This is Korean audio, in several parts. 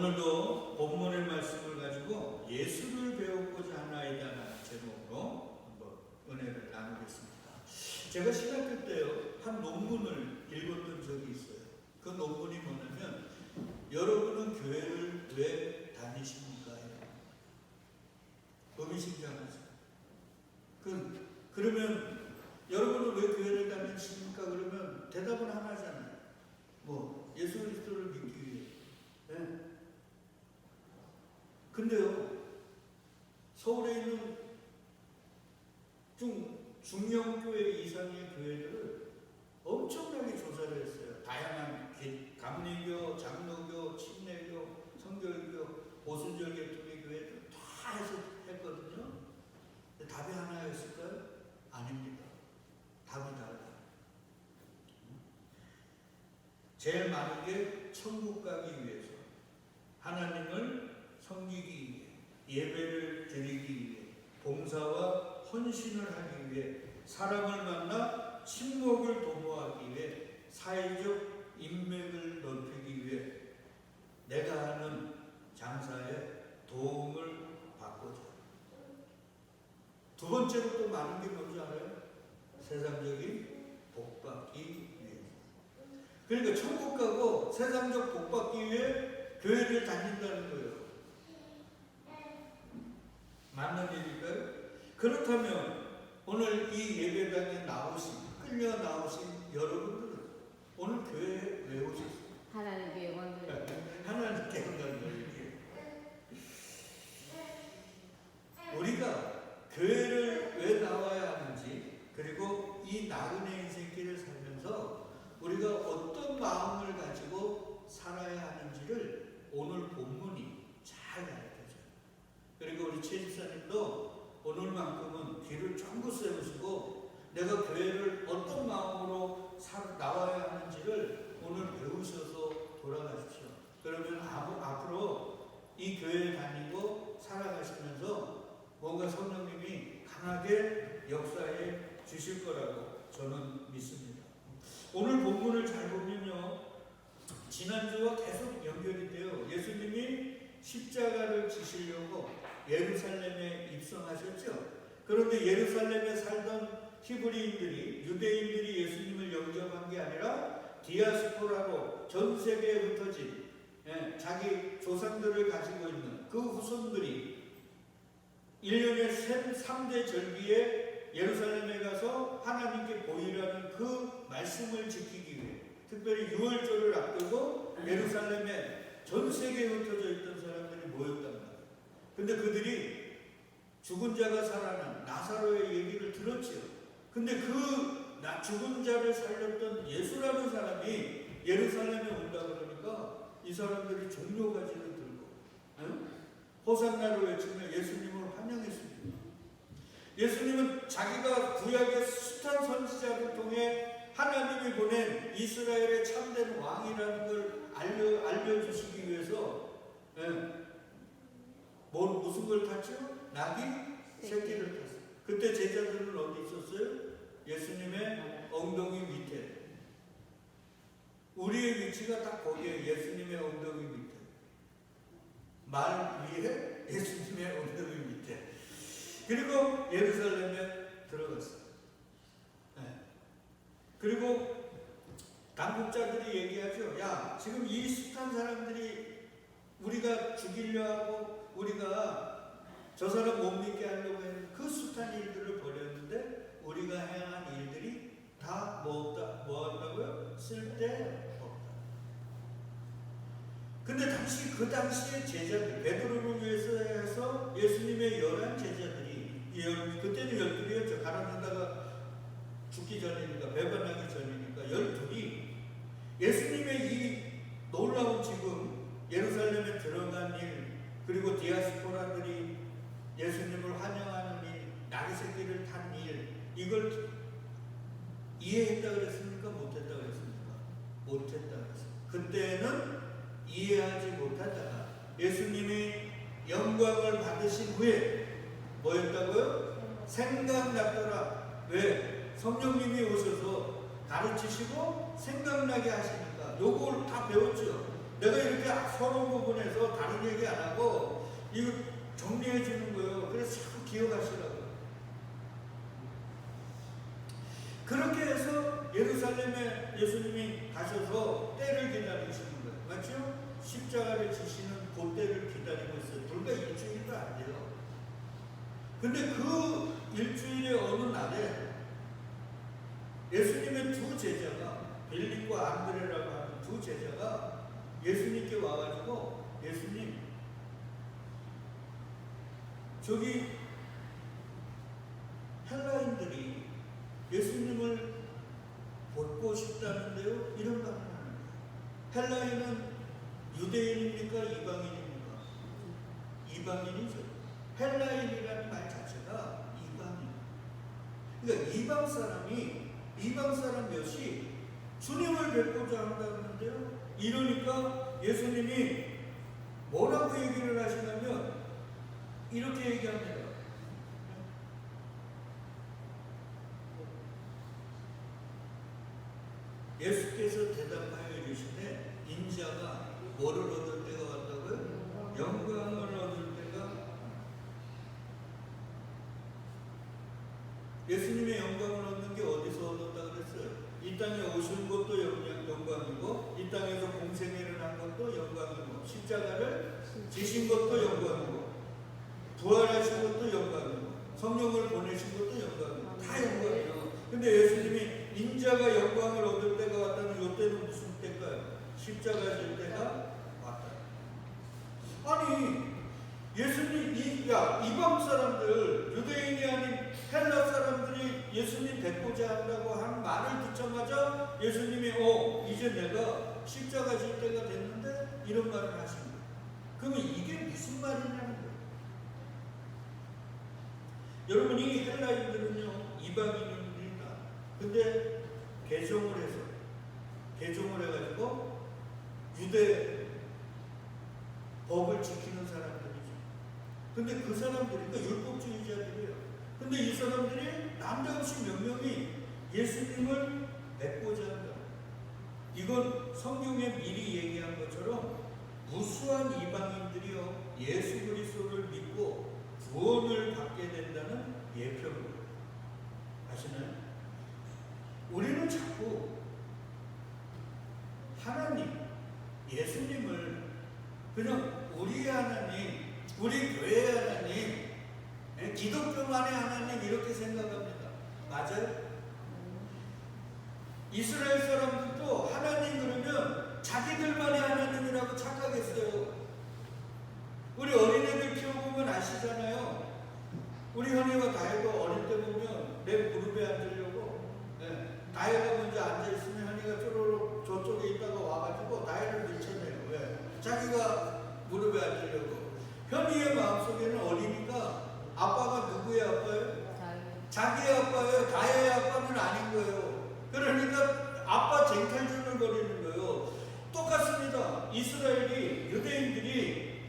오늘도 본문의 말씀을 가지고 예수를 배우고자 하나이다라는 제목으로 한번 은혜를 나누겠습니다. 제가 신학교 때요, 한 논문을 읽었던 적이 있어요. 그 논문이 뭐냐면, 여러분은 교회를 왜 다니십니까? 의미심장하죠. 그러면 여러분은 왜 교회를 다니십니까? 그러면 대답은 하나잖아요. 예수 그리스도를 믿기 위해. 네. 근데요, 서울에 있는 중형교회 이상의 교회들을 엄청나게 조사를 했어요. 다양한 감리교, 장로교, 침례교, 성결교, 오순절 계통의 교회들 다 해서 했거든요. 근데 답이 하나였을까요? 아닙니다. 답이 달라요. 제일 많은 게 천국 가기 위해서, 하나님을 섬기기 위해, 예배를 드리기 위해, 봉사와 헌신을 하기 위해, 사람을 만나 친목을 도모하기 위해, 사회적 인맥을 넓히기 위해, 내가 하는 장사에 도움을 받고자. 두 번째로 또 많은 게 뭔지 알아요? 세상적인 복받기 위해. 그러니까 천국 가고 세상적 복받기 위해 교회를 다닌다는 거예요. 맞는 일일까요? 그렇다면 오늘 이 예배당에 끌려 나오신 여러분들은 오늘 교회에 왜 오셨어요? 하나님께 영광 돌리기. 하나님께 영광 돌리기. 우리가 교회를 왜 나와야 하는지, 그리고 이 나그네 인생길을 살면서 우리가 어떤 마음을 가지고 살아야 하는지를 오늘 본문이 잘 가르쳐줘요. 그리고 우리 최 집사님도 오늘만큼은 귀를 쫑긋 세우시고 내가 교회를 어떤 마음으로 나와야 하는지를 오늘 배우셔서 돌아가십시오. 그러면 앞으로 이 교회에 다니고 살아가시면서 뭔가 성령님이 강하게 역사해 주실 거라고 저는 믿습니다. 오늘 본문을 잘 보면요, 지난주와 계속 연결이 돼요. 예수님이 십자가를 지시려고 예루살렘에 입성하셨죠. 그런데 예루살렘에 살던 히브리인들이, 유대인들이 예수님을 영접한 게 아니라 디아스포라로 전 세계에 흩어진 자기 조상들을 가지고 있는 그 후손들이 1년에 3대 절기에 예루살렘에 가서 하나님께 보이라는 그 말씀을 지키기 위해, 특별히 6월절을 앞두고 예루살렘에 전 세계에 흩어져 있던 사람들이 모였단 말이에요. 근데 그들이 죽은 자가 살아난 나사로의 얘기를 들었지요. 근데 그 죽은 자를 살렸던 예수라는 사람이 예루살렘에 온다 그러니까 이 사람들이 종려가지를 들고 호산나를 외치며 예수님을 환영했습니다. 예수님은 자기가 구약의 숱한 선지자를 통해 하나님이 보낸 이스라엘의 참된 왕이라는 걸 알려주시기 위해서 무슨 걸 탔죠? 낙이 새끼를 탔어요. 그때 제자들은 어디 있었어요? 예수님의 엉덩이 밑에. 우리의 위치가 딱 거기에, 예수님의 엉덩이 밑에. 말 위에, 예수님의 엉덩이 밑에. 그리고 예루살렘에 들어갔어요. 그리고 당국자들이 얘기하죠. 야, 지금 이 숱한 사람들이 우리가 죽이려 하고 우리가 저 사람 못 믿게 하려고 했는 그 숱한 일들을 벌였는데 우리가 행한 일들이 다 뭐 한다고요? 쓸데없다. 근데 그 당시에 제자들, 베드로를 위해서 해서 예수님의 11 제자들이, 그때는 12이었죠. 가라앉다가 죽기 전이니까, 배반하기 전이니까 12이 예수님의 이 놀라운 지금 예루살렘에 들어간 일, 그리고 디아스포라들이 예수님을 환영하는 일, 낙이 새끼를 탄 일, 이걸 이해했다 그랬습니까? 못했다 그랬습니까? 못했다 그랬습니다. 그때는 이해하지 못하다가 예수님이 영광을 받으신 후에 뭐였다고요? 생각났더라. 왜? 성령님이 오셔서 가르치시고 생각나게 하시니까 요걸 다 배웠죠. 내가 이렇게 서론 부분에서 얘기 안 하고 이거 정리해 주는 거예요. 그래서 자꾸 기억하시라고. 그렇게 해서 예루살렘에 예수님이 가셔서 때를 기다리시는 거예요. 맞죠? 십자가를 지시는 그 때를 기다리고 있어요. 불과 일주일도 안 돼요. 근데 그 일주일의 어느 날에 예수님의 두 제자가, 빌립과 안드레라고 하는 두 제자가 예수님께 와가지고, 예수님, 저기 헬라인들이 예수님을 보고 싶다는데요? 이런 말을 하는 거예요. 헬라인은 유대인입니까? 이방인입니까? 이방인이죠. 헬라인이라는 말 자체가 이방인. 그러니까 이방 사람 몇이 주님을 뵙고자 한다는데요. 이러니까 예수님이 뭐라고 얘기를 하시냐면 이렇게 얘기합니다. 예수께서 대답하여 이르시되 인자가 뭐를 얻을 때가 왔다고요? 영광을 얻을 때가. 예수님의 영광을 얻는 게 어디서 얻었다 그랬어요? 이 땅에 오신 것도 영광이고, 이 땅에서 공생애를 한 것도 영광이고, 십자가를 지신 것도 영광이고, 부활하신 것도 영광이고, 성령을 보내신 것도 영광이고, 다 영광이에요. 근데 예수님이 인자가 영광을 얻을 때가 왔다는 이 때는 무슨 때일까요? 십자가 질 때가 왔다. 아니, 예수님, 이방 사람들, 유대인이 아닌 헬라 사람들이 예수님 뵙고자 한다고 한 말을 듣자마자 예수님이 이제 내가 십자가 질 때가 됐는데 이런 말을 하신 거예요. 그러면 이게 무슨 말이냐는 거예요. 여러분, 이 헬라인들은요, 이방인입니다. 근데 개종을 해가지고 유대 법을 지키는 사람들이죠. 근데 그 사람들이, 그러니까 율법주의자들이에요. 근데 이 사람들이 남자없이 몇 명이 예수님을 뵙고자 한다. 이건 성경에 미리 얘기한 것처럼 무수한 이방인들이요, 예수 그리스도를 믿고 구원을 받게 된다는 예표입니다. 아시나요? 우리는 자꾸 하나님, 예수님을 그냥 우리 하나님, 우리 교회 하나님, 기독교만의 하나님 이렇게 생각합니다. 맞아요? 이스라엘 사람들도 하나님 그러면 자기들만의 하나님이라고 착각했어요. 우리 어린애들 키워보면 아시잖아요. 우리 현이와 다혜도 어릴 때 보면 내 무릎에 앉으려고, 다혜가 먼저 앉아있으면 현이가 쪼로록 저쪽에 있다가 와가지고 다혜를 밀쳐내요. 왜? 자기가 무릎에 앉으려고. 현이의 마음속에는 어리니까 아빠가 누구의 아빠예요? 자기의 아빠예요. 다혜의 아빠는 아닌 거예요. 그러니까 아빠 쟁탈전을 벌이는 거예요. 똑같습니다. 이스라엘이, 유대인들이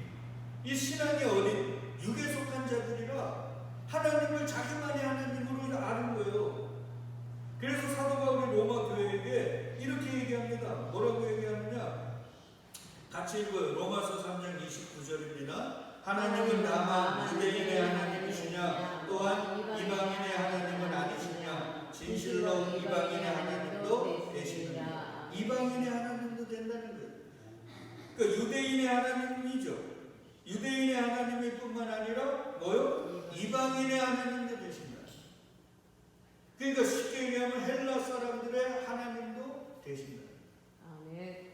이 신앙이 어린 육에 속한 자들이라 하나님을 자기만의 하나님으로 아는 거예요. 그래서 사도 바울이 로마 교회에게 이렇게 얘기합니다. 뭐라고 얘기하느냐? 같이 읽어요. 로마서 3장 29절입니다. 하나님은 다만 유대인의 하나님이시냐, 또한 이방인의 하나님은 아니시냐, 진실로 이방인의 하나님도 되시느냐. 이방인의 하나님도 된다는 거예요. 그러니까 유대인의 하나님이죠. 유대인의 하나님일 뿐만 아니라 뭐요? 이방인의 하나님도 되신다. 그러니까 쉽게 얘기하면 헬라 사람들의 하나님도 되신다. 아멘.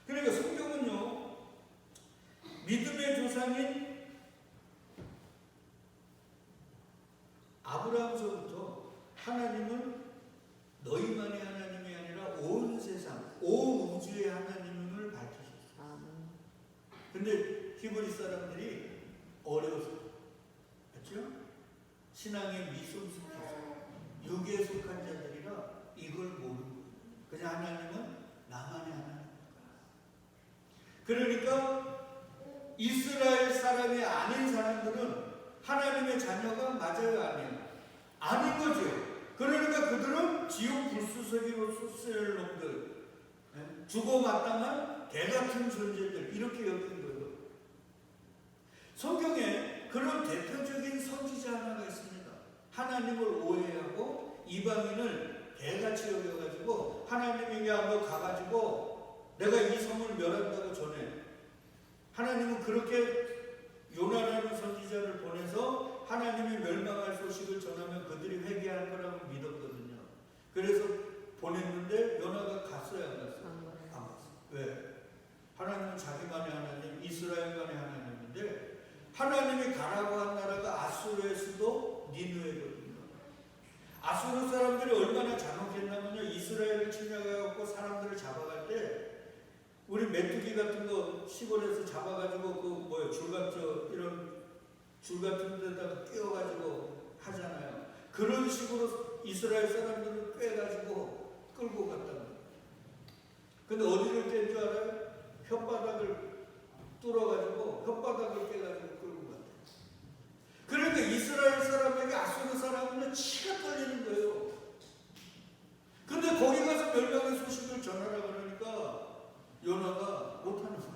그러니까 성경은요, 믿음의 조상인 아브라함서부터 하나님은 너희만의 하나님이 아니라 온 세상, 온 우주의 하나님을 밝히셨어요. 아멘. 근데 히브리 사람들이 어려워서, 그렇죠? 신앙에 미성숙해서 육에 속한 자들이라 이걸 모르고 그냥 하나님은 나만의 하나님. 그러니까 이스라엘 사람이 아닌 사람들은 하나님의 자녀가 맞아요, 아니에요? 아닌 거죠. 그러니까 그들은 지옥 불수석이로서 쓸 놈들, 주고 마땅한 개 같은 존재들 이렇게 여긴 하나님을 오해하고 이방인을 개같이 여겨가지고 하나님이 야 너 가가지고 내가 이 성을 멸한다고 전해. 하나님은 그렇게 요나라는 선지자를 보내서 하나님이 멸망할 소식을 전하면 그들이 회개할 거라고 믿었거든요. 그래서 보냈는데 요나가 갔어요, 안 갔어요? 안 갔어요. 왜? 하나님은 자기만의 하나님, 이스라엘만의 하나님인데 하나님이 가라고 한 나라가 아수르의 수도 니느웨거든요. 아수르 사람들이 얼마나 잔혹했냐면요. 이스라엘을 침략해갖고 사람들을 잡아갈 때 우리 메뚜기 같은 거 시골에서 잡아가지고 그 뭐야 이런 줄 같은 데다가 끼워가지고 하잖아요. 그런 식으로 이스라엘 사람들을 꿰가지고 끌고 갔다는 거예요. 근데 어디를 깬 줄 알아요? 혓바닥을 뚫어가지고 혓바닥을 깨가지고 끌고 갔대요. 그러니까 이스라엘 사람에게 아수르 사람은 치가 떨리는 거예요. 근데 거기 가서 멸망의 소식을 전하라 그러니까 요나가 못하는 거예요.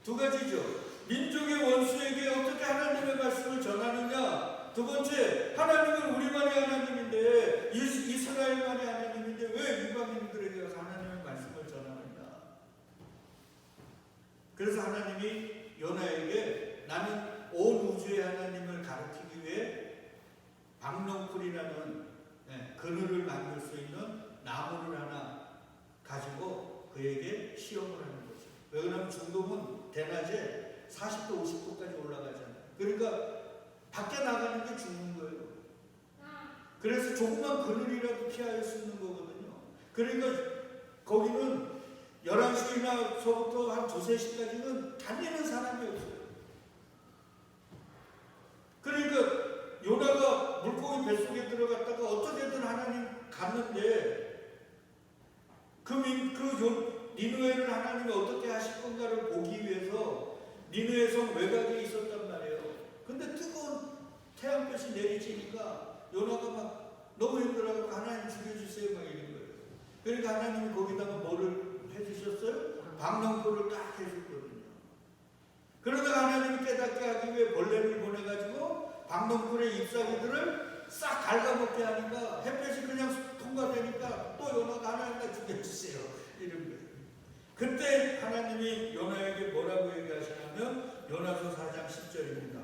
두 가지죠. 민족의 원수에게 어떻게 하나님의 말씀을 전하느냐. 두 번째, 하나님은 우리만의 하나님인데 이스라엘만의 하나님인데 왜 이방인들에게 가서 하나님의 말씀을 전하느냐. 그래서 하나님이 요나에게 나는 온 우주의 하나님을 가르치기 위해 박농쿨이라는 그늘을 만들 수 있는 나무를 하나 가지고 그에게 시험을 하는 거죠. 왜 그러냐면 중동은 대낮에 40도 50도까지 올라가잖아요. 그러니까 밖에 나가는 게 죽는 거예요. 그래서 조그만 그늘이라도 피할 수 있는 거거든요. 그러니까 거기는 11시나서부터 한 2, 3시까지는 다니는 사람이 없어요. 그러니까 요나가 물고기 뱃속에 들어갔다가 어떻게든 하나님 갔는데 니느웨를 하나님이 어떻게 하실 건가를 보기 위해서 니느웨 성 외곽에 있었단 말이에요. 근데 뜨거운 태양볕이 내리치니까 요나가 막 너무 힘들어하고 하나님 죽여주세요 막 이런 거예요. 그러니까 하나님이 거기다가 뭐를 해주셨어요? 박농포를 딱 해줬거든요. 그러다가 하나님이 깨닫게 하기 위해 벌레를 보내가지고 박농풀의 잎사귀들을 싹 갉아먹게 하니까 햇볕이 그냥 통과되니까 또 요나가 하나님 나 죽여주세요 이런 거예요. 그때 하나님이 요나에게 뭐라고 얘기하시냐면 요나서 4장 10절입니다.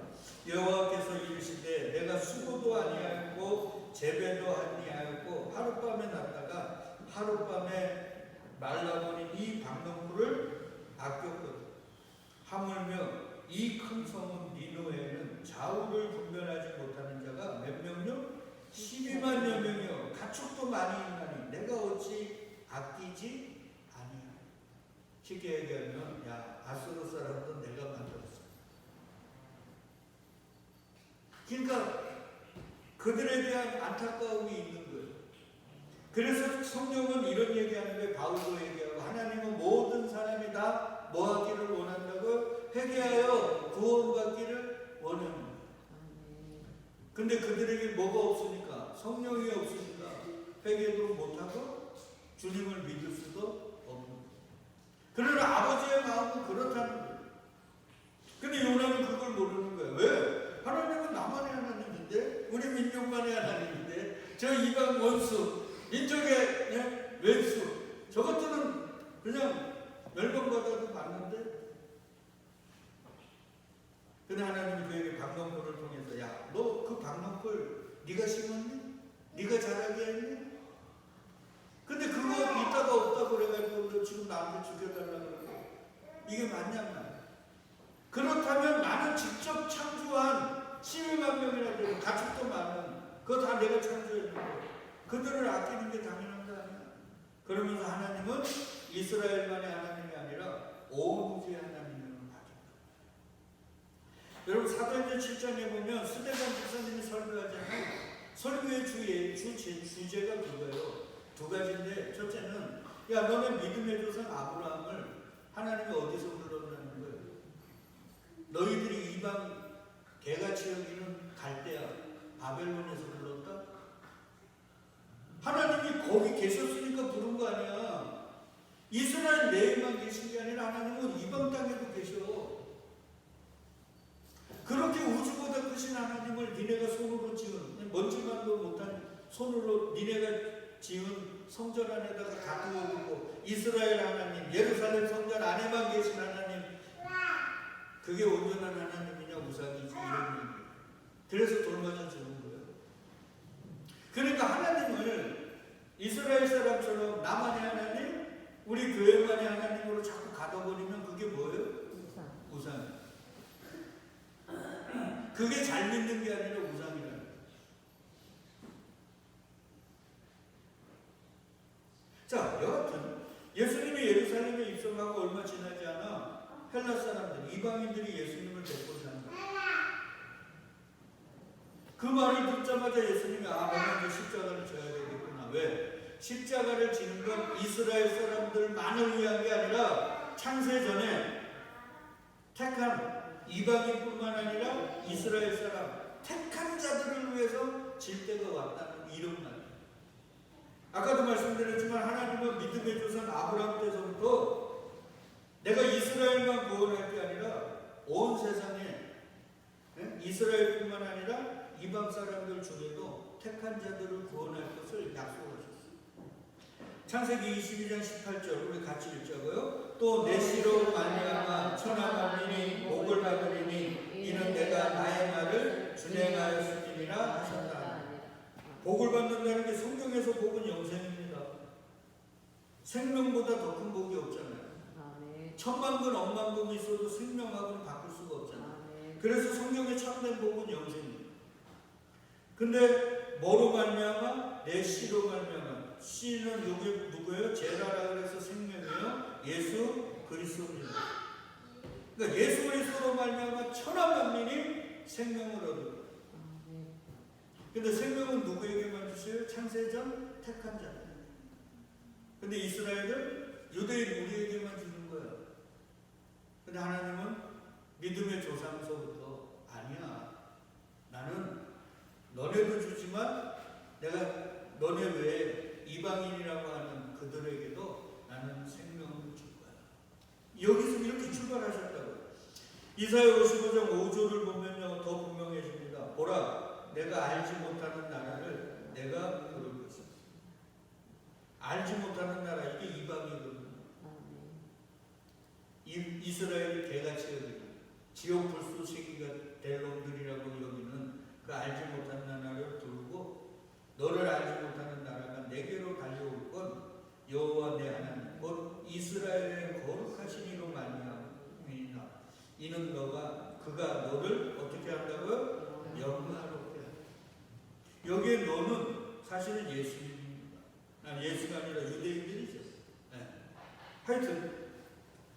여호와께서 이르시되 내가 수고도 아니하였고 재배도 아니하였고 하룻밤에 났다가 하룻밤에 말라버린 이 박농풀을 아꼈거든. 하물며 이 큰 성은 니느웨에는 좌우를 분별하지 못하는 자가 몇 명요? 12만여 명이요. 가축도 많이 있나니 내가 어찌 아끼지 아니하리. 쉽게 얘기하면 야 아수르 사람도 내가 만들었어. 그러니까 그들에 대한 안타까움이 있는 거예요. 그래서 성경은 이런 얘기하는 게 바울도 얘기하고 하나님은 모든 사람이 다 뭐하기를 원한다고 회개하여 구원받기를 원합니다. 근데 그들에게 뭐가 없으니까 성령이 없으니까 회개도 못하고 주님을 믿을 수도 없는 거예요. 그러나 아버지의 마음은 그렇다는 거예요. 근데 요나는 그걸 모르는 거예요. 왜? 하나님은 나만의 하나님인데 우리 민족만의 하나님인데 저 이방 원수 민족의 왼수 저것들은 그냥 멸망받아도 맞는데 근데 하나님이 그에게 박농풀을 통해서 야 너 그 박농풀 네가 심었니? 네가 자라게 했니? 근데 그거 있다가 없다고 그래가지고 너 지금 나한테 죽여달라고 그러고 이게 맞냐 말이야. 그렇다면 나는 직접 창조한 12만 명이나 되고 가축도 많은 그거 다 내가 창조했는데 그들을 아끼는 게 당연한 거 아니야. 그러면서 하나님은 이스라엘만의 하나님이 아니라 온 우주의 하나님을 가졌다. 여러분 사도행전 7장에 보면 스데반 집사님이 설교하잖아요. 설교의 주제가 그거예요. 두 가지인데 첫째는 야 너네 믿음의 조상 아브라함을 하나님이 어디서 불렀냐는 거예요. 너희들이 이방 개같이 여기는 갈대아 바벨론에서 불렀다? 하나님이 거기 계셨으니까 부른 거 아니야. 이스라엘 내에만 계신 게 아니라 하나님은 이방 땅에도 계셔. 그렇게 우주보다 크신 하나님을 니네가 손으로 지은 성전 안에다가 가두어두고 이스라엘 하나님, 예루살렘 성전 안에만 계신 하나님, 그게 온전한 하나님이냐 우상이지, 이런 얘기. 그래서 돌맞아 죽은 거예요. 그러니까 하나님을 이스라엘 사람처럼 나만의 하나님, 우리 교회만의 하나님으로 자꾸 가둬버리면 그게 뭐예요? 우상. 그게 잘 믿는 게 아니라 우상이라는 거예요. 자, 여하튼 예수님이 예루살렘에 입성하고 얼마 지나지 않아 헬라 사람들, 이방인들이 예수님을 뵙고 산 거예요. 그 말을 듣자마자 예수님이 먼저 십자가를 져야 되겠구나. 왜? 십자가를 지는 건 이스라엘 사람들만을 위한 게 아니라 창세전에 택한 이방인뿐만 아니라 이스라엘 사람, 택한 자들을 위해서 질 때가 왔다는 이런 말이에요. 아까도 말씀드렸지만 하나님은 믿음의 조상 아브라함 때서부터 내가 이스라엘만 구원할 게 아니라 온 세상에, 이스라엘뿐만 아니라 이방 사람들 중에도 택한 자들을 구원할 것을 약속하셨어요. 창세기 22장 18절 우리 같이 읽자고요. 또 내 씨로 말미암아 천하 만민이 복을 받으리니 이는 내가 나의 말을 준행하였음이니라 하셨다. 복을 받는다는 게 성경에서 복은 영생입니다. 생명보다 더 큰 복이 없잖아요. 천만 분 억만 분이 있어도 생명하고는 바꿀 수가 없잖아요. 그래서 성경의 참된 복은 영생입니다. 근데 뭐로 말미암아? 내 씨로 말미암아. 씨는 누구예요? 제라라 그래서 생명이에요. 예수 그리스도입니다. 그러니까 예수 그리스도로 말미암아 천하 만민이 생명을 얻어요. 근데 생명은 누구에게만 주세요? 창세전 택한 자. 근데 이스라엘은 유대인 우리에게만 주는 거예요. 근데 하나님은 믿음의 조상서부터 아니야. 나는 너네도 주지만 내가 너네 외에 이방인이라고 하는 그들에게도 나는 생명을 줄 거야. 여기서 이렇게 출발하셨다고요. 이사야 55장 5절을 보면요 더 분명해집니다. 보라, 내가 알지 못하는 나라를 내가 부를 것이다. 알지 못하는 나라, 이게 이방이거든요. 이스라엘이 개같이 여기는 지옥 불쏘시기가 될 놈들이라고 여기는 그 알지 못하는 나라를 두르고 너를 알지 못하는 나라가 내게로 달려올 건 여호와 내 하나님 곧 이스라엘의 거룩하신 이로 말미암으리라. 이는 그가 너를 어떻게 한다고요? 영화롭게 한다. 여기에 너는 사실은 예수님입니다. 예수가 아니라 유대인들이죠. 하여튼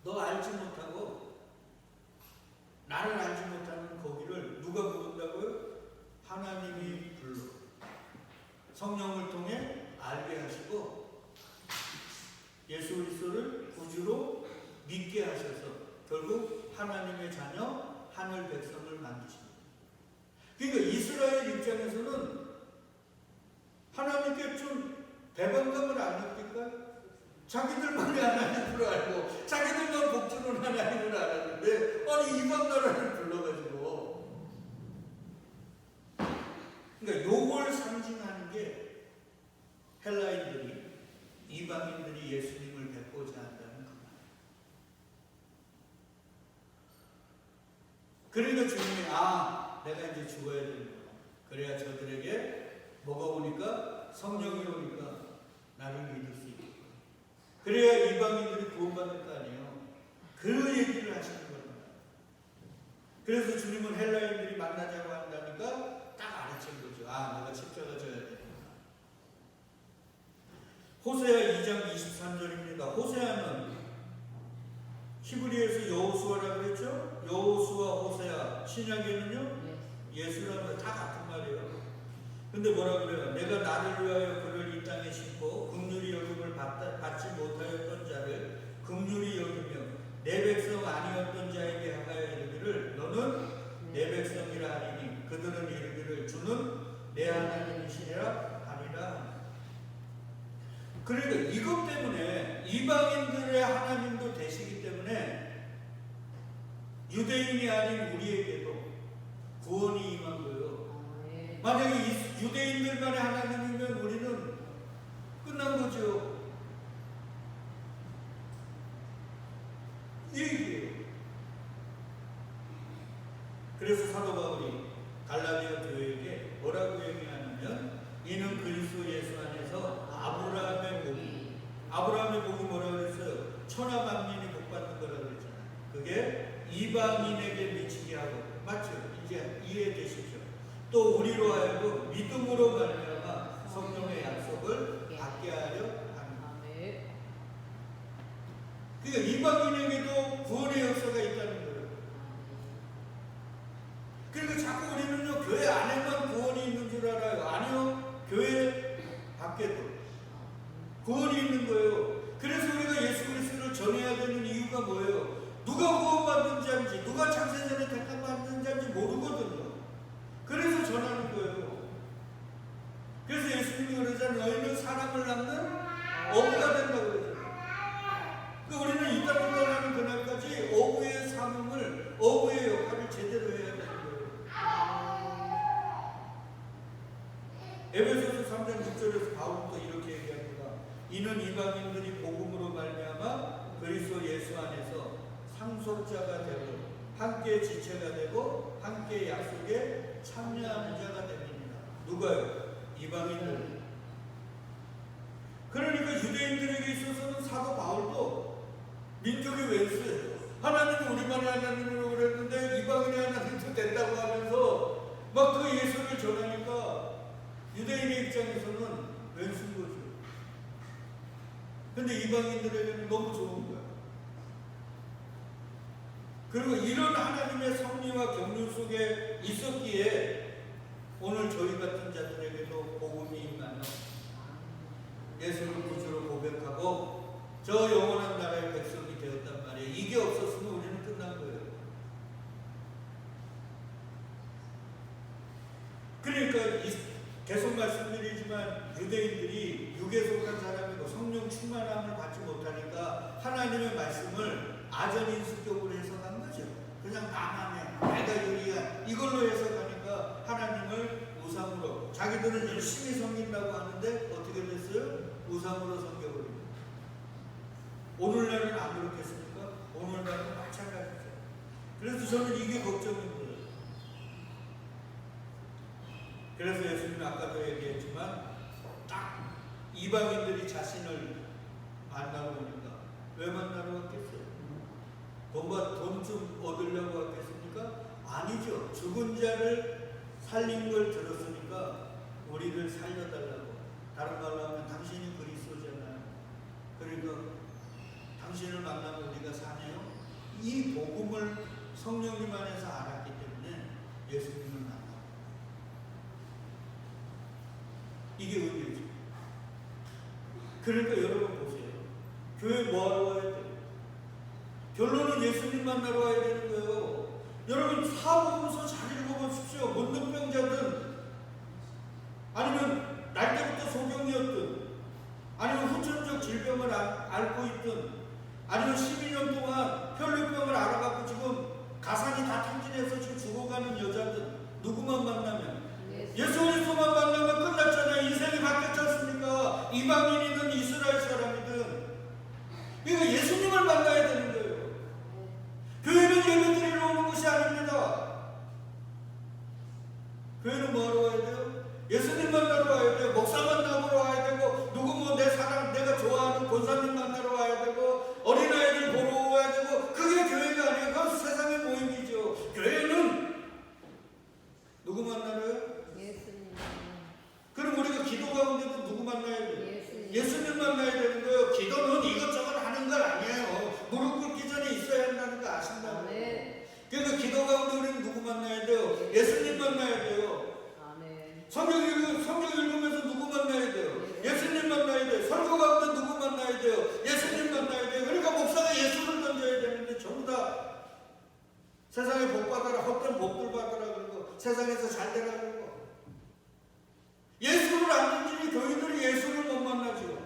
너 알지 못하고 나를 알지 못하는 거기를 누가 부른다고요? 하나님이 불러 성령을 통해 알게 하시고 예수 그리스도를 구주로 믿게 하셔서 결국 하나님의 자녀 하늘 백성을 만드십니다. 그러니까 이스라엘 입장에서는 하나님께 좀 배반감을 안 느낄까요? 자기들만의 하나님으로 알고 자기들만 복주는 하나님을 알았는데 아니 이방 나라를 불러가지고 그러니까 요걸 상징하는 게 헬라인들이 이방인들이 예수님을 뵙고자 한다는 그 말. 그러니까 주님이 내가 이제 죽어야 되는구나. 그래야 저들에게 뭐가 오니까 성령이 오니까 나를 믿을 수 있고 그래야 이방인들이 구원받을 거 아니에요. 그 얘기를 하시는 겁니다. 그래서 주님은 헬라인들이 만나자고 한다니까 딱 알아챈 거죠. 내가 십자가 져야 되는구나. 호세아 2장 23절입니다. 호세아는 히브리에서 여호수아라고 그랬죠? 여호수아, 호세아. 신약에는요? 예수라고 다 같은 말이에요. 근데 뭐라 그래요? 내가 나를 위하여 그를 이 땅에 심고 긍휼히 여김을 받지 못하였던 자를 긍휼히 여기며 내 백성 아니었던 자에게 하여 이르기를 너는 내 백성이라 하리니 그들은 이르기를 주는 내 하나님이시라 하리라. 그러니까 이것 때문에 이방인들의 하나님도 되시기 때문에 유대인이 아닌 우리에게도 구원이 임한 거예요. 만약에 유대인들만의 하나님이면 우리는 끝난 거죠. 이 얘기예요. 그래서 사도 바울이 갈라디아 교회에게 뭐라고 얘기하냐면 이는 그리스도 예수 안에서 아브라함의 복이 뭐라고 그랬어요? 천하 만민이 복 받는 거라고 그랬잖아요. 그게 이방인에게 미치게 하고, 맞죠? 이제 이해되시죠? 또 우리로 하여금 믿음으로 말미암아 성령의 약속을 받게 하려 합니다. 그러니까 이방인에게도 구원의 역사가 있다는 거예요. 그러니까 자꾸 우리는요, 교회 안에만 구원이 있는 줄 알아요. 아니요, 교회 밖에도 구원이 있는 거예요. 그래서 우리가 예수 그리스도를 전해야 되는 이유가 뭐예요? 누가 구원받은 자인지, 누가 창세전에 택함받은 자인지 모르거든요. 그래서 전하는 거예요. 그래서 예수님이 그러잖아요. 너희는 사람을 낳는 어부가 된다고 그러잖아요. 그러니까 우리는 이 땅을 떠나는 그날까지 어부의 사명을, 어부의 역할을 제대로 해야 되는 거예요. 에베소서 3장 6절에서 바울도 이렇게 얘기합니다. 이는 이방인들이 복음으로 말미암아 그리스도 예수 안에서 상속자가 되고 함께 지체가 되고 함께 약속에 참여하는 자가 됩니다. 누가요? 이방인들. 그러니까 유대인들에게 있어서는 사도 바울도 민족의 왼수예요. 하나님은 우리만의 하나님으로 그랬는데 이방인의 하나님도 된다고 하면서 막 그 예수를 전하니까 유대인의 입장에서는 왼수인 거죠. 근데 이방인들에게는 너무 좋은 거야. 그리고 이런 하나님의 섭리와 경륜 속에 있었기에 오늘 저희 같은 자들에게도 복음이 임하여 예수를 구주로 고백하고 저 영원한 나라의 백성이 되었단 말이에요. 이게 없었으면 우리는 끝난 거예요. 그러니까 계속 말씀드리지만 유대인들이 육에 속한 사람이고 성령 충만함을 받지 못하니까 하나님의 말씀을 아전인수격으로 해석한 거죠. 그냥 나만의 내가 유리한 이걸로 해석하니까 하나님을 우상으로, 자기들은 열심히 섬긴다고 하는데 어떻게 됐어요? 우상으로 섬겨버립니다. 오늘날은 안 그렇겠습니까? 오늘날은 마찬가지죠. 그래서 저는 이게 걱정인 거예요. 그래서 예수님이 아까도 얘기했지만 딱 이방인들이 자신을 만나러 오니까 왜 만나러 왔겠어요? 돈 좀 얻으려고 왔겠습니까? 아니죠. 죽은 자를 살린 걸 들었으니까 우리를 살려달라고. 다른 말로 하면 당신이 그리스도잖아요. 그러니까 당신을 만나면 우리가 사네요. 이 복음을 성령님 안에서 알았기 때문에 예수님을 만나고. 이게 의미죠. 그러니까 여러분 보세요. 교회 뭐하러 와야 돼요? 결론은 예수님 만나러 와야 되는 거예요. 여러분 사복음서 잘 읽어보십시오. 문둥병자든 아니면 날 때부터 소경이었든 아니면 후천적 질병을 앓고 있든 아니면 12년 동안 혈류병을 앓아갖고 지금 가산이 다 탕진해서 지금 죽어가는 여자든 누구만 만나면 예수 그리스도만 만나면 끝났잖아요. 인생이 바뀌었지 않습니까? 이방인이든 이스라엘 사람이든. 그러니까 예수님을 만나야 되는 거예요. 교회는 예배드리러 오는 것이 아닙니다. 교회는 뭐하러 와야 돼요? 예수님 만나러 와야 돼요. 목사 만나러 와야 되고 누구 뭐 내 사랑 내가 좋아하는 권사님 만나러 와야 되고 어린아이들 보러 와야 되고 그게 교회가 아니에요. 그건 세상의 모임이죠. 교회는 누구 만나러요? 그럼 우리가 기도 가운데도 누구 만나야 돼요? 예수님 만나야 되는 거예요. 기도는 이것저것 하는 건 아니에요. 무릎 꿇기 전에 있어야 한다는 거 아신다고요. 그러니까 기도 가운데 우리는 누구 만나야 돼요? 예수님 만나야 돼요. 성경 읽으면서 누구 만나야 돼요? 예수님 만나야 돼요. 설교 가운데 누구 만나야 돼요? 예수님 만나야 돼요. 그러니까 목사가 예수를 던져야 되는데 전부 다 세상에 복 받아라, 헛된 복들 받아라 그러고 세상에서 잘 되라 그러고 예수를 안 던지니 교인들이 예수를 못 만나죠.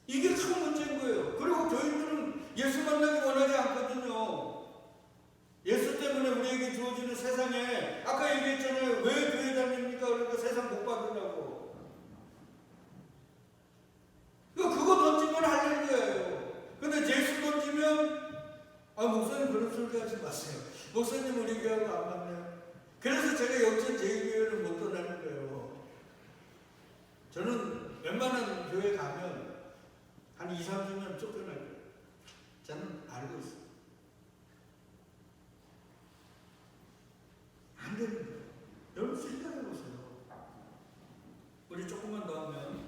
이게 큰 문제인 거예요. 그리고 교인들은 예수 만나기 원하지 않거든요. 예수 때문에 우리에게 주어지는 세상에 아까 얘기했잖아요. 왜 교회 다닙니까? 그러니까 세상 복 받으려고. 설교하지 마세요. 목사님 우리 교회하고 안 맞네요. 그래서 제가 영천 제2교회를 못 떠나는 거예요. 저는 웬만한 교회 가면 한 2, 30년 쫓겨날 거예요. 저는 알고 있어요. 안 되는 거예요. 여러분 생각해보세요. 우리 조금만 더 하면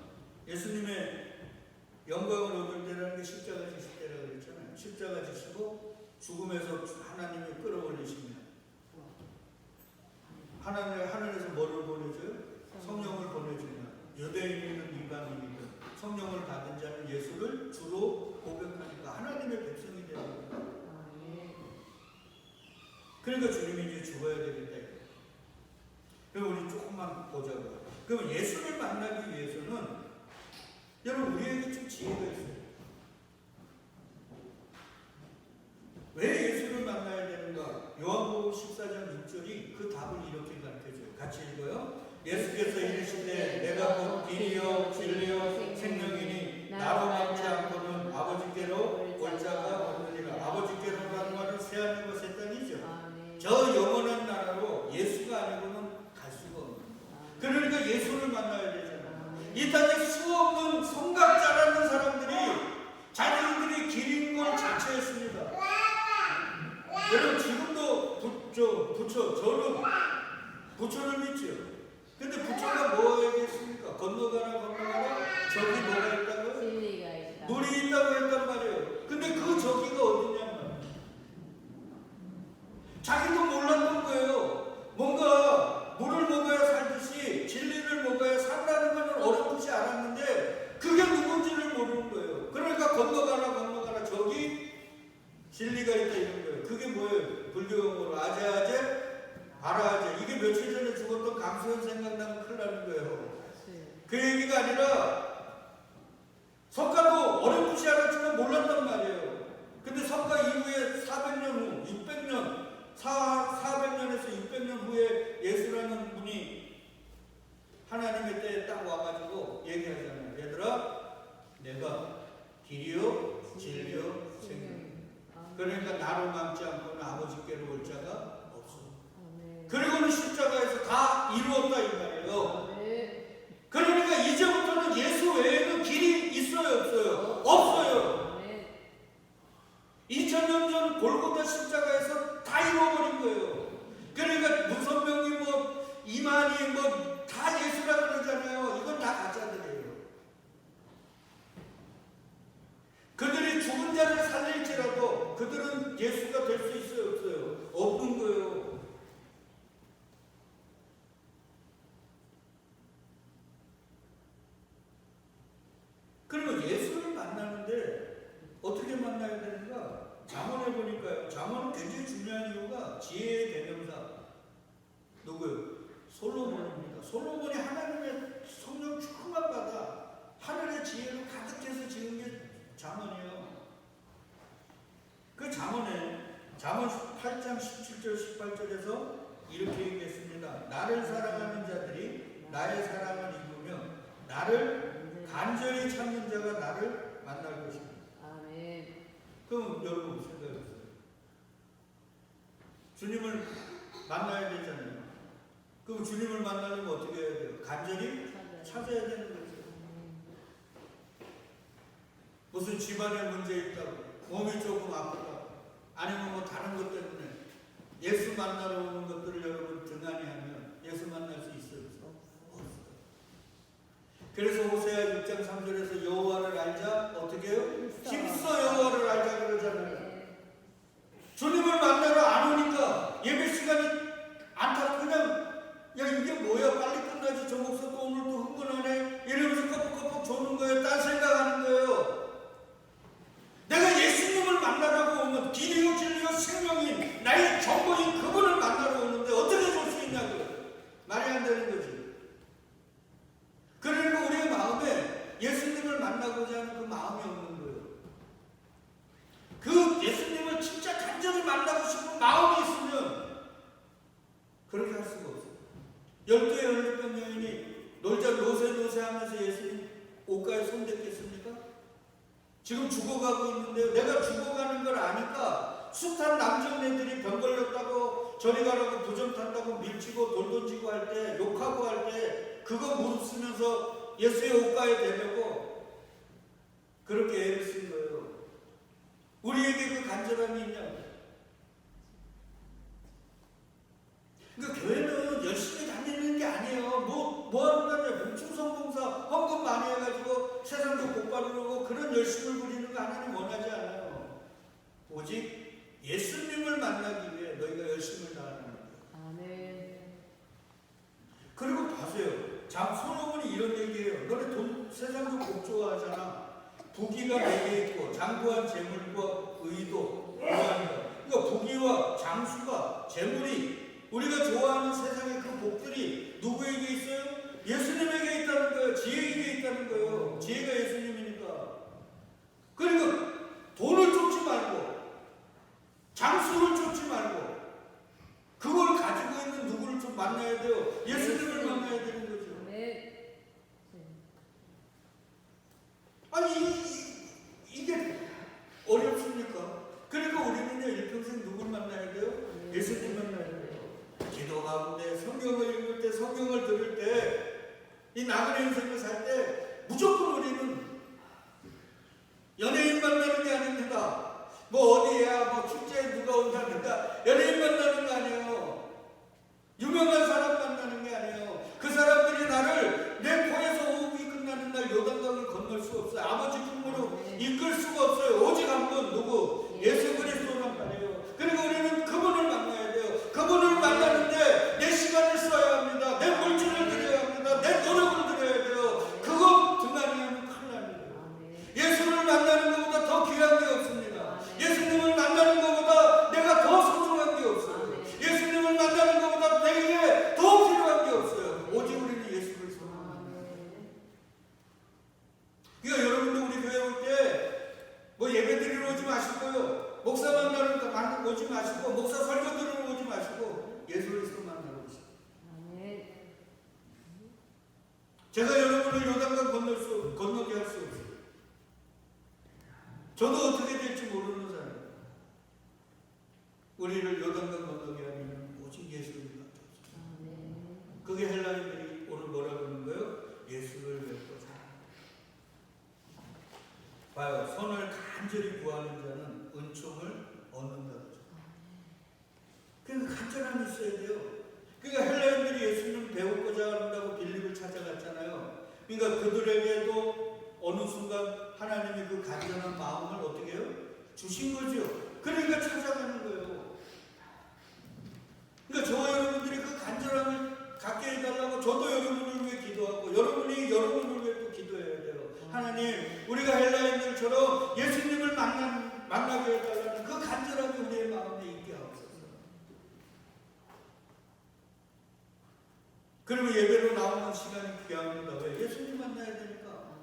예수님의 영광을 얻을 때라는 게 십자가 지실 때라고 그랬잖아요. 십자가 지시고 죽음에서 하나님이 끌어올리시면 하늘에서 뭐를 보내줘요? 성령을 보내주면 유대인이든 이방인이든 성령을 받은 자는 예수를 주로 고백하니까 하나님의 백성이 되는 거예요. 그러니까 주님이 이제 죽어야 되겠다. 그럼 우리 조금만 보자고요. 그럼 예수를 만나기 위해서는 여러분 우리에게 좀 지혜가 있어요. 왜 예수를 만나야 되는가? 요한복음 14장 6절이 그 답을 이렇게 가르쳐줘요. 같이 읽어요. 예수께서 이르시되 내가 곧 길이요 진리요 생명이니 나로 막지 않고는 아버지께로 올 자가 없느니라. 아버지께로라는 말은 새하늘과 새 땅이죠. 저 영원한 나라로 예수가 아니고는 갈 수가 없는 거예요. 그러니까 예수를 만나야 되잖아요. 이 땅에 수없는 성각자라는 사람들이 자기들이 길인 걸 자처했습니다. 여러분 지금도 저는 부처를 믿죠. 근데 부처가 뭐 얘기했습니까? 건너가라 저기 뭐가 있다고요? 진리가 있다. 물이 있다고 했단 말이에요. 근데 그 저기가 어디냐면 자기도 몰랐던 거예요. 뭔가 물을 먹어야 살듯이 진리를 먹어야 산다는 것은 어렴풋이 알았는데 그게 누군지를 모르는 거예요. 그러니까 건너가라 저기 진리가 있다 이런 거예요. 그게 뭐예요? 불교용어로 아제아제 바라아제. 이게 며칠 전에 죽었던 강수현 생각나면 큰일 나는 거예요. 그 얘기가 아니라 석가도 어렴풋이 알았지만 몰랐단 말이에요. 근데 석가 이후에 400년 후 600년 400년에서 600년 후에 예수라는 분이 하나님의 때에 딱 와가지고 얘기하잖아요. 얘들아 내가 길이요 진리요 생명. 그러니까 나로 남지 않고는 아버지께로 올 자가 없어. 그리고는 십자가에서 다 이루었다 이 말이에요. 그러니까 이제부터는 예수 외에는 길이 있어요 없어요? 없어요. 2000년 전 골고다 십자가에서 다 이루어버린 거예요. 그러니까 문선명이 뭐 이만희 뭐 다 예수라 그러잖아요. 이건 다 가짜들이에요. 그들이 죽은 자를 살릴지라도 그들은 예수가 될 수 있어요 없어요? 없는 거예요. 그리고 예수를 만나는데 어떻게 만나야 되는가? 잠언에 보니까요. 잠언은 굉장히 중요한 이유가 지혜의 대명사. 누구요? 솔로몬입니다. 솔로몬이 하나님의 성령 충만 받아 하늘의 지혜로 가득해서 지은 게 잠언이에요. 그 잠언에 잠언 8장 17절 18절에서 이렇게 얘기했습니다. 나를 사랑하는 자들이 나의 사랑을 입으며 나를 간절히 찾는 자가 나를 만날 것입니다. 아멘. 그럼 여러분 생각해보세요. 주님을 만나야 되잖아요. 그럼 주님을 만나려면 어떻게 해야 돼요? 간절히 찾아야 되는 거죠. 무슨 집안에 문제 있다고, 몸이 조금 아프다고, 아니면 뭐 다른 것 때문에 예수 만나러 오는 것들을 여러분 등한히 하면 예수 만날 수 있어요? 없어요. 그래서 호세아 6장 3절에서 여호와를 알자 어떻게 해요? 힘써 여호와를 알자 그러잖아요. 주님을 만나러 안 오니까 예배 시간이 안 타고 그냥 야 이게 뭐야 빨리 끝나지 저 목사 또 오늘 또 흥분하네 이러면서 꺼벅꺼벅 조는 거예요. 딴 생각하는 거예요. 내가 예수님을 만나라고 오면 길이요 진리요 생명인 나의 정보인 그분을 만나러 오는데 어떻게 볼 수 있냐고요. 말이 안 되는 거지. 그러니까 우리의 마음에 예수님을 만나고자 하는 그 마음이 없는 거예요. 그 예수님을 진짜 간절히 만나고 싶은 마음이 있으면 그렇게 할 수가 없어요. 12의 연립병 여인이 놀자 노세 하면서 예수님 옷가에 손댔겠습니까? 지금 죽어가고 있는데요. 내가 죽어가는 걸 아니까 숱한 남정네들이 병 걸렸다고 저리 가라고 부정 탄다고 밀치고 돌 던지고 할 때, 욕하고 할 때 그거 무릎 쓰면서 예수의 옷가에 대려고 그렇게 애를 쓴 거예요. 우리에게 그 간절함이 있냐고. 그러니까 교회는 열심히 다니는 게 아니에요. 뭐 하는 거냐? 충성봉사, 헌금 많이 해가지고 세상도 복받으려고 그런 열심을 부리는 거 하나님 원하지 않아요. 오직 예수님을 만나기 위해 너희가 열심을 다하는 거예요. 아멘. 그리고 봐세요. 솔로몬이 이런 얘기해요. 너네 세상도 복 좋아하잖아. 부귀가 내게 있고 장부한 재물과 의도 좋아한다. 그러니까 부귀와 장수가 재물이 우리가 좋아하는 세상의 그 복들이 누구에게 있어요? 예수님에게 있다는 거예요. 지혜에게 있다는 거예요. 지혜가 예수님이니까. 그러니까 돈을 쫓지 말고 장수를 쫓지 말고 그걸 가지고 있는 누구를 좀 만나야 돼요. 예수님을 만나야 되는 거죠. 아니 이게 어렵습니까? 그러니까 우리는요 일평생 누굴 만나야 돼요? 예수님 만나야 돼요. 기도 가운데 성경을 읽을 때 성경을 들을 때 이 나그네 인생을 살 때 무조건 우리는 연예인 만나는 게 아닙니다. 뭐 어디야 뭐 축제에 누가 온다든가 연예인 만나는 거 아니에요. 유명한 사람 만나는 게 아니에요. 그 사람들이 나를 내 코에서 호흡이 끝나는 날 요단강을 건널 수 없어요. 아버지 품으로 이끌 수가 없어요. 오직 한 분 누구? 예수 그리스도란 말이에요. 그리고 우리는 그분을 만나야 돼요. 그분을 만나는데 내 시간을 써야 합니다. 내 물질을 드려야 합니다. 내 노력을 드려야 돼요. 그거 등한히 하면 큰일 납니다. 예수를 만나는 것보다 더 귀한 게 없습니다. 예수님을 만나는 것보다 내가 더 소중한 게 없어요. 예수님을 만나는 것보다 내게 더 필요한 게 없어요. 오직 우리는 예수 그리스도를 만나는. 그러니까 여러분도 우리 교회 올 때 뭐 예배 드리러 오지 마시고요. 목사 만나러 오지 마시고 목사 설교 들으러 오지 마시고 예수 그리스도 만나러 오시고. 제가 여러분을 요단강 건너게 할 수 없어요. 저도 어떻게 될지 모르는 사람. 우리를 요단강 건너게 하면 오직 예수님밖에 없어요. 그게 헬라인들이 오늘 뭐라 그러는 거예요? 예수를 뵙고 살아. 봐요. 선을 간절히 구하는 자는 은총을 얻는다. 그러니까 간절함이 있어야 돼요. 그러니까 헬라인들이 예수님을 배우고자 한다고 빌립을 찾아갔잖아요. 그러니까 그들에게도 어느 순간 하나님이 그 간절한 마음을 어떻게 해요? 주신 거죠. 그러니까 찾아가는 거예요. 그러니까 저와 여러분들이 그 간절함을 갖게 해달라고 저도 여러분을 위해 기도하고 여러분이 여러분을 위해 또 기도해야 돼요. 하나님, 우리가 헬라인들처럼 예수님을 만나게 해달라는 그 간절함이 우리의 마음에 있게 하옵소서. 그리고 예배로 나오는 시간이 귀합니다. 왜? 예수님 만나야 되니까.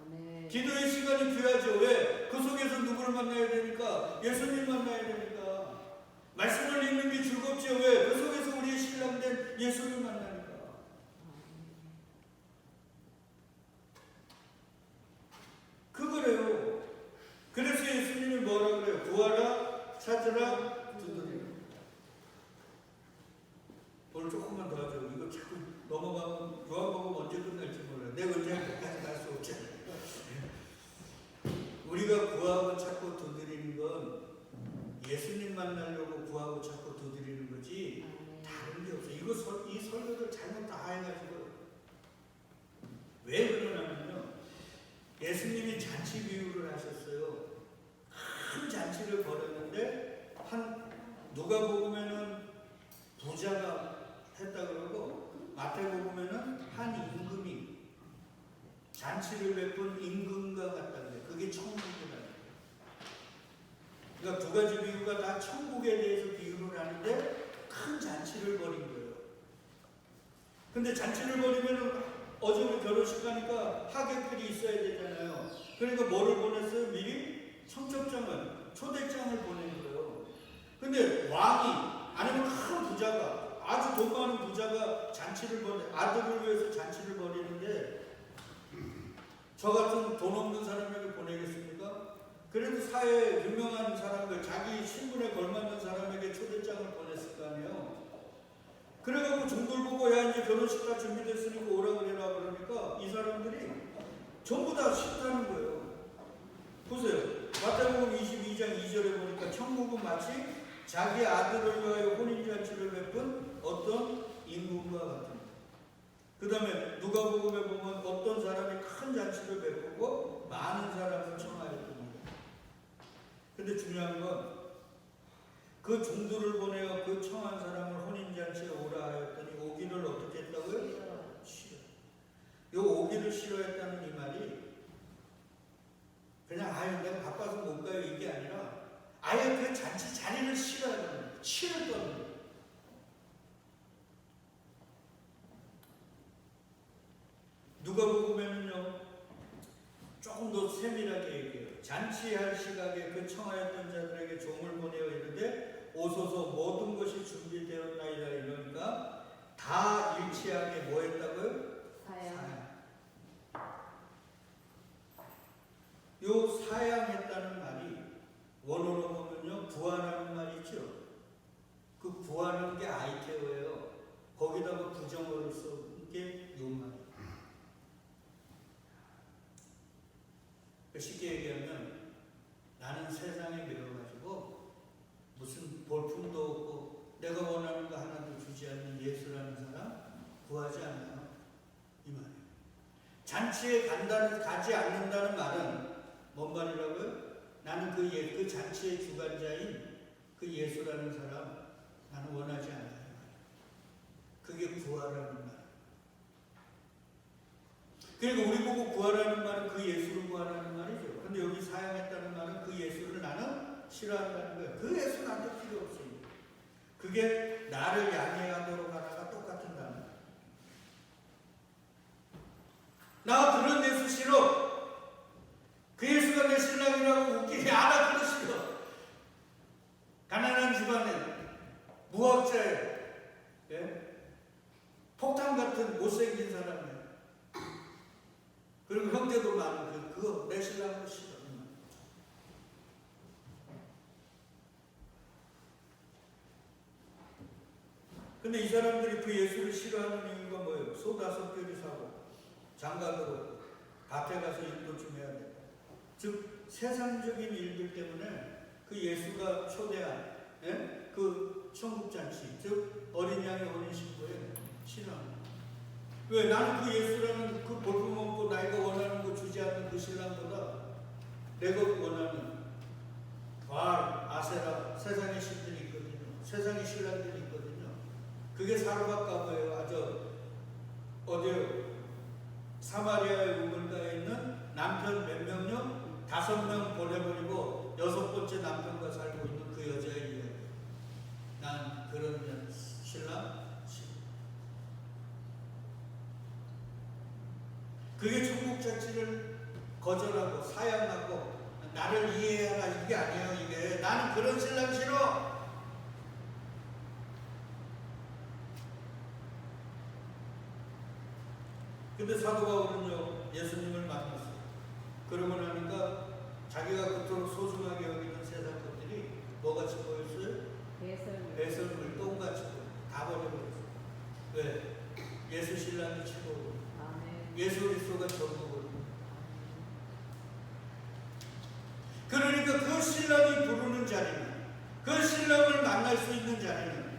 기도의 시간이 귀하죠. 왜? 그 속에서 누구를 만나야 되니까? 예수님 만나야 되니까. 말씀을 읽는 게 즐겁죠. 왜? 그 속에서 우리의 신랑된 예수를 만나니까. 그거래요. 그래서 예수님이 뭐라 그래요? 구하라, 찾으라, 두드리라. 오늘 조금만 더 하죠. 이거 자꾸 넘어가면 요한복음 언제 끝날지 몰라요. 내가 언제 끝까지 갈 수 없잖아요. 우리가 구하고 찾고 두드리는 건 예수님 만나려고 구하고 찾고 두드리는 거지 다른 게 없어요. 이 설교를 잘못 다 해가지고 왜 그러냐면요. 예수님이 잔치 비유를 하셨어요. 큰 잔치를 벌였는데 누가복음에는 부자가 했다 그러고 마태복음에는 한 임금이 잔치를 베푼 임금과 같다는데 그게 천국이다. 그러니까 두 가지 비유가 다 천국에 대해서 비유를 하는데 큰 잔치를 벌인 거예요. 근데 잔치를 벌이면 어제 우리 결혼식 가니까 하객들이 있어야 되잖아요. 그러니까 뭐를 보냈어요? 미리 청첩장을, 초대장을 보낸 거예요. 근데 왕이 아니면 큰 부자가 아주 돈 많은 부자가 아들을 위해서 잔치를 벌이는데 저 같은 돈 없는 사람에게 보내겠습니까? 그래도 사회에 유명한 사람들, 자기 신분에 걸맞는 사람 그래갖고 종들 보고 야 이제 결혼식 다 준비됐으니까 오라 그래라 그러니까 이 사람들이 전부 다 싫다는 거예요. 보세요. 마태복음 22장 2절에 보니까 천국은 마치 자기 아들을 위하여 혼인잔치를 베푼 어떤 임금과 같은. 그 다음에 누가복음에 보면 어떤 사람이 큰 잔치를 베푸고 많은 사람을 청하였습니다. 근데 중요한 건 그 종들을 보내어 그 청한 사람을 혼인잔치에 오라 하였더니 오기를 어떻게 했다고요? 싫어. 요 오기를 싫어했다는 이 말이 그냥 아유 내가 바빠서 못 가요 이게 아니라 아예 그 잔치 자리를 싫어하는 거예요. 치를 떠는 거예요. 누가복음에는요 조금 더 세밀하게 얘기해요. 잔치할 시각에 그 청하였던 자들에게 종을 보내어 이르되 오소서 모든 것이 준비되었나이다 이러니까 다 일치하게 뭐 했다고요? 사양. 요 사양했다는 말이 원어로 보면요 구하라는 말이죠. 그 구하는 게 아이테오예요. 거기다가 부정어를 쓴 게 요 말이에요. 쉽게 얘기하면 나는 세상에 매여가지고 무슨 볼품도 없고 내가 원하는 거 하나도 주지 않는 예수라는 사람 구하지 않아요. 이 말이에요. 잔치에 가지 않는다는 말은 뭔 말이라고요? 나는 그 잔치의 주관자인 그 예수라는 사람 나는 원하지 않아요. 그게 구하라는 말. 그러니까 우리 보고 구하라는 말은 그 예수를 구하라는 말이죠. 근데 여기 사양했다는 말은 그 예수를 나는 싫어한다는 거예요. 그 예수 나한테 필요 없어요. 그게 나를 양해하도록 하나가 똑같은 단어. 나 그런 예수 싫어. 그 예수가 내 신랑이라고 웃기게 나 그거 싫어. 가난한 집안에 무학자예요. 예? 폭탄 같은 못생긴 사람이에요. 그리고 형제도 많은 그거 내 신랑도 싫어. 근데 이 사람들이 그 예수를 싫어하는 이유가 뭐예요? 소 5뼈리 사고 장가들고 밭에 가서 일도 좀 해야 돼. 즉 세상적인 일들 때문에 그 예수가 초대한 그 천국잔치 즉 어린 양의 혼인신고에 싫어합니다. 왜? 나는 그 예수라는 그 볼품없고 나이가 원하는 거 주지 않는 그 신랑보다 내가 원하는 바알, 아세라 세상의 신들이 있거든요. 세상의 신랑들이 있거든요. 그게 사르밧가보예요. 아주 어디요? 사마리아의 우물가에 있는 남편 몇 명요? 5명 보내버리고 6번째 남편과 살고 있는 그 여자의 이야기. 난 그런 신랑 싫어. 그게 천국잔치를 거절하고 사양하고 나를 이해해라 이게 아니에요. 이게 나는 그런 신랑 싫어. 근데 사도 바울은요 예수님을 만났어요. 그러고 나니까 자기가 그토록 소중하게 여기는 세상 것들이 뭐같이 보였어요? 배설물 똥같이 보여요. 다 버려버렸어요. 왜? 예수 신랑이 최고고 예수 그리스도가 전부고. 그러니까 그 신랑이 부르는 자리는 그 신랑을 만날 수 있는 자리는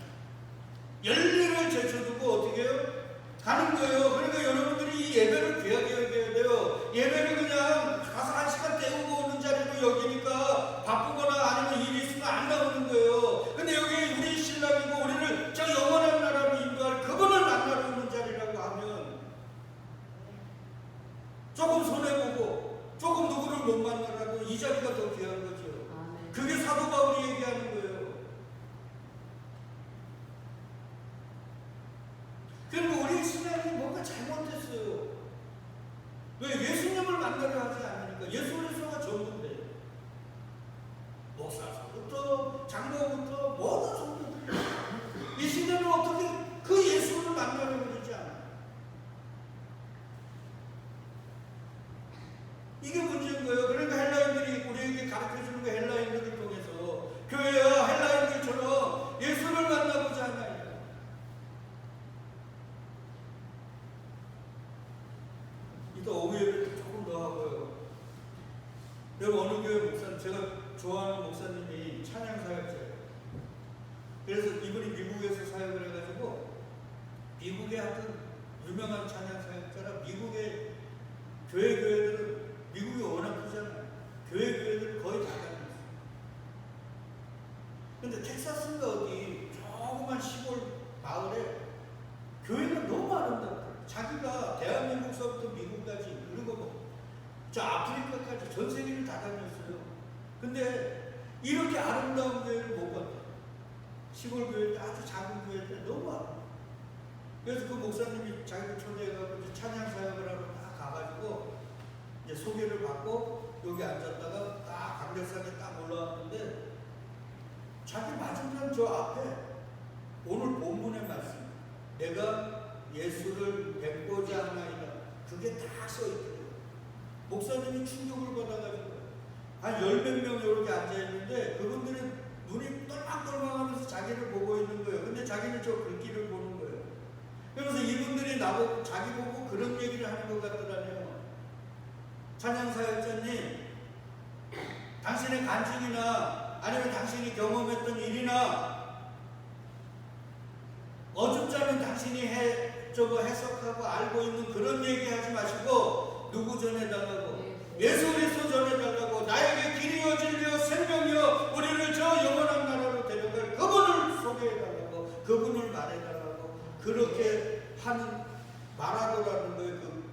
열리를 제쳐두고 어떻게 해요? 가는 거예요. 그러니까 여러분들이 이 예배를 귀하게 여겨야 돼요. 예배를 그냥 가서 1시간 때우고 오는 자리로 여기니까 바쁘거나 아니면 일이 있으면 안 나오는 거예요. 근데 여기 우리 신랑이고 우리를 저 영원한 나라로 인도할 그분을 만나러 오는 자리라고 하면 조금 손해보고 조금 누구를 못 만나라도 이 자리가 더 귀한 거죠. 그게 사도 바울이 얘기하는 거예요. 그리고 우리 신앙이 뭔가 잘못됐어요. 왜? 예수님을 만나려 하지 않으니까. 예수 그리스도가 전부인데 목사서부터 장로부터 모든 성도들 이 시대는 어떻게 그 예수를 만나려고 그러지 않아요. 이게 문제인 거예요. 그러니까 헬라인들이 우리에게 가르쳐주는 거 헬라인들을 통해서 교회와 헬라인들처럼 예수를 만나고자 하나요. 그래서 이분이 미국에서 사역을 해가지고 미국의 하여튼 유명한 찬양 사역자라 미국의 교회들은 미국이 워낙 크잖아요. 교회들은 거의 다 다녔어요. 근데 텍사스인가 어디 조그만 시골 마을에 교회가 너무 아름답다. 자기가 대한민국서부터 미국까지 그리고 뭐 저 아프리카까지 전 세계를 다 다녔어요. 근데 이렇게 아름다운 교회를 못 봤다. 시골 교회 아주 작은 교회인데 너무 아름다워. 그래서 그 목사님이 자기를 초대해가지고 찬양 사역을 하러 딱 가가지고 이제 소개를 받고 여기 앉았다가 딱 강대상에 딱 올라왔는데 자기 맞은편 저 앞에 오늘 본문의 말씀 내가 예수를 뵙고자 하나이다 그게 다 써있더래요. 목사님이 충격을 받아가지고 한 10몇 명 이렇게 앉아있는데 그분들은 눈이 똘망똘망하면서 자기를 보고 있는 거예요. 근데 자기는 저 글귀를 보는 거예요. 그러면서 이분들이 나보고 자기 보고 그런 얘기를 하는 것 같더라고요. 찬양사역자님 당신의 간증이나 아니면 당신이 경험했던 일이나 어줍지 않은 당신이 해석하고 알고 있는 그런 얘기 하지 마시고 누구 전해달라고 예수 그리스도 전해달라고 나에게 길이요 진리요 생명이요 우리를 저 영원한 나라로 데려갈 그분을 소개해달라고 그분을 말해달라고 그렇게 하는 말하더라는 거예요. 그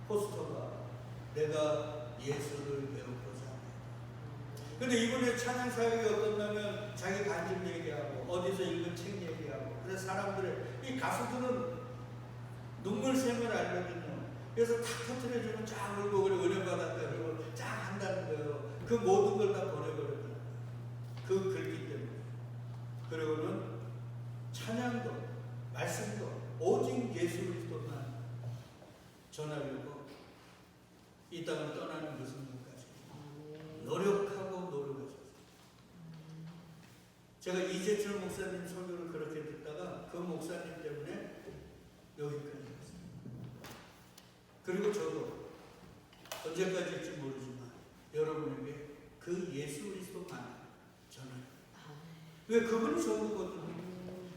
포스터가 내가 예수를 배우고자 합니다. 근데 이번에 찬양 사역이 어떻냐면 자기 간증 얘기하고 어디서 읽은 책 얘기하고 그래서 사람들의 이 가수들은 눈물샘을 알거든요. 그래서 탁 터트려주면 쫙 울고 그래 은혜 받았다 그러고 쫙 한다는 거예요. 그 모든 걸 다 보내버렸다. 그 글귀 때문에. 그리고는 찬양도 말씀도 오직 예수 그리스도만 전하려고 이 땅을 떠나는 그 순간까지 노력하고 노력하셨어요. 제가 이재철 목사님 설교를 그렇게 듣다가 그 목사님 때문에 여기까지 왔어요. 그리고 저도 언제까지일지 모르지만 여러분에게 그 예수 그리스도만 전합니다. 왜 그분이 전부거든요.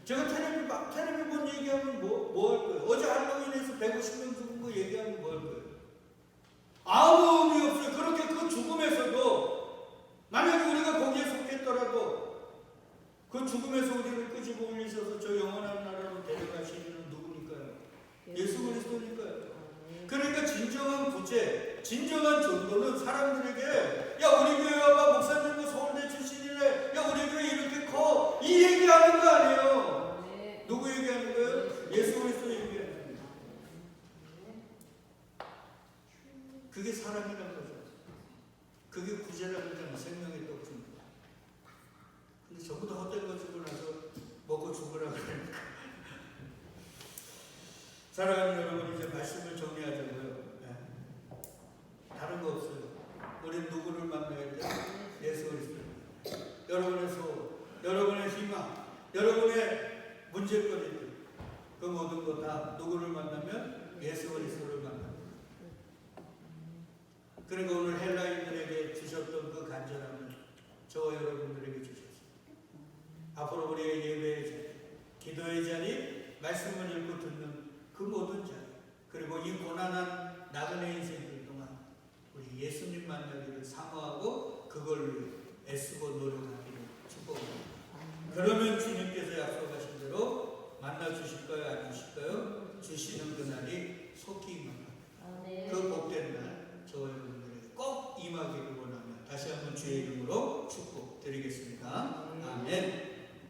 제가 텔레비 본 얘기하면 뭐 할 거예요? 어제 할로윈에서 150명 죽은 거 얘기하면 뭐 할 거예요? 아무 의미 없어요. 그렇게 그 죽음에서도 만약에 우리가 거기에 속했더라도 그 죽음에서 우리를 끄집어 올리셔서 저 영원한 나라로 데려가시는 누구니까요? 예수 그리스도니까요. 그러니까 진정한 구제, 진정한 전도는 사람들에게 야 우리 교회 와봐 목사님도 서울대 출신이래 야 우리 교회 이렇게 커 이 얘기하는 거 아니에요. 누구 얘기하는 거예요? 예수 그리스도 얘기하는 거예요. 그게 사랑이라는 거죠. 그게 구제라는 거잖아요. 생명의 떡입니다. 근데 전부 다 헛된 거 주고 나서 먹고 죽으라 그러니까. 사랑하는 여러분 이제 말씀을 정리하자고요. 네. 다른 거 없어요. 우리는 누구를 만나야 돼? 예수 그리스도. 여러분의 소원, 여러분의 희망, 여러분의 문제거리들 그 모든 거 다 누구를 만나면 예수 그리스도를 만납니다. 그리고 오늘 헬라인들에게 주셨던 그 간절함을 저와 여러분들에게 주셨습니다. 앞으로 우리의 예배의 자리, 기도의 자리, 말씀을 읽고 듣는 그 모든 자리, 그리고 이 고난한 나그네 인생들 동안 우리 예수님 만나기를 사모하고 그걸 위해 애쓰고 노력하기를 축복합니다. 그러면 주님께서 약속하신 대로 만나 주실까요? 안 주실까요? 주시는 그날이 속히 임합니다. 그 복된 날 저와 여러분들에게 꼭 임하기를 원하며 다시 한번 주의 이름으로